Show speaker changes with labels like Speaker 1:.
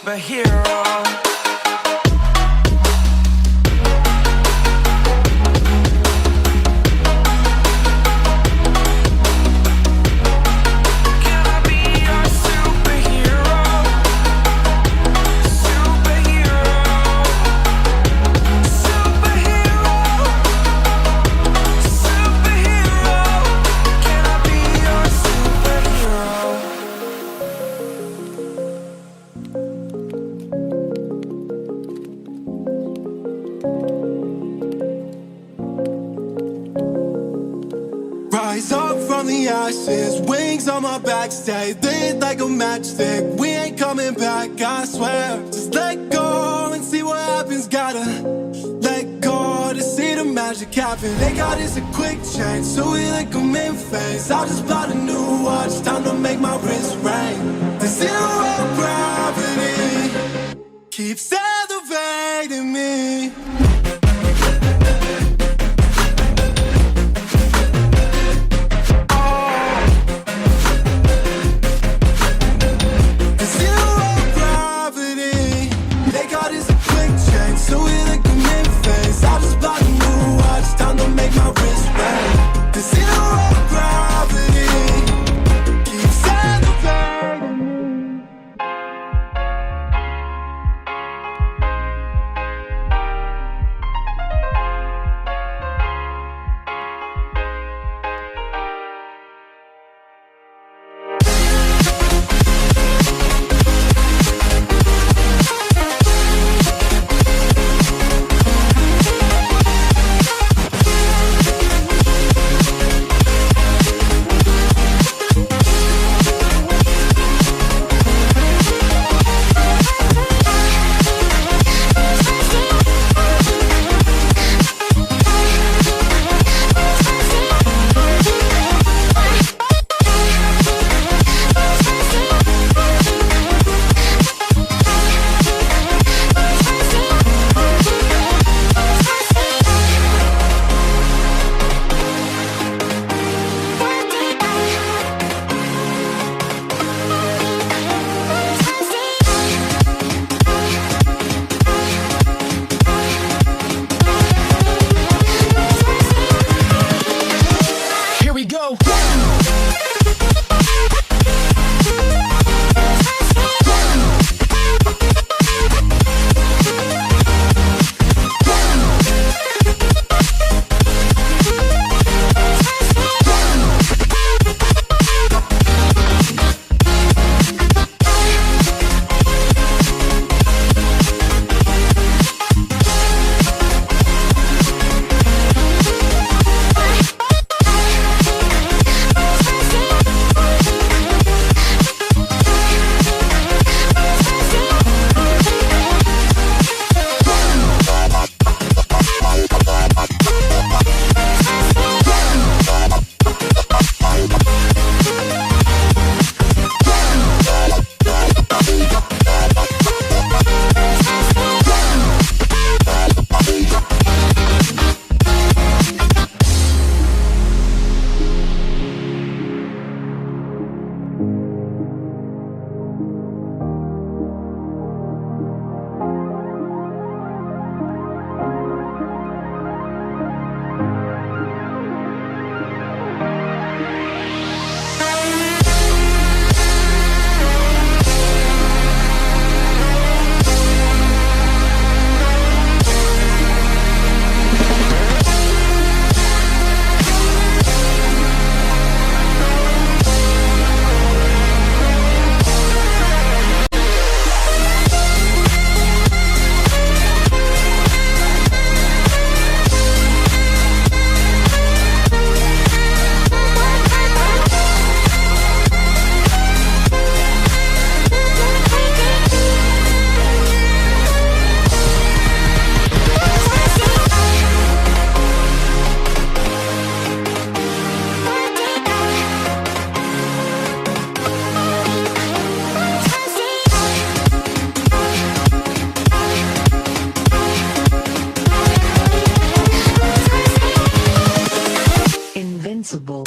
Speaker 1: superhero.
Speaker 2: Rise up from the ashes, wings on my back, stay lit like a matchstick. We ain't coming back, I swear. Just let go and see what happens. Gotta let go to see the magic happen. They got us a quick change, so we like them in phase. I'll just buy a new watch, time to make my wrist ring. The zero gravity keeps elevating me.
Speaker 3: Invincible.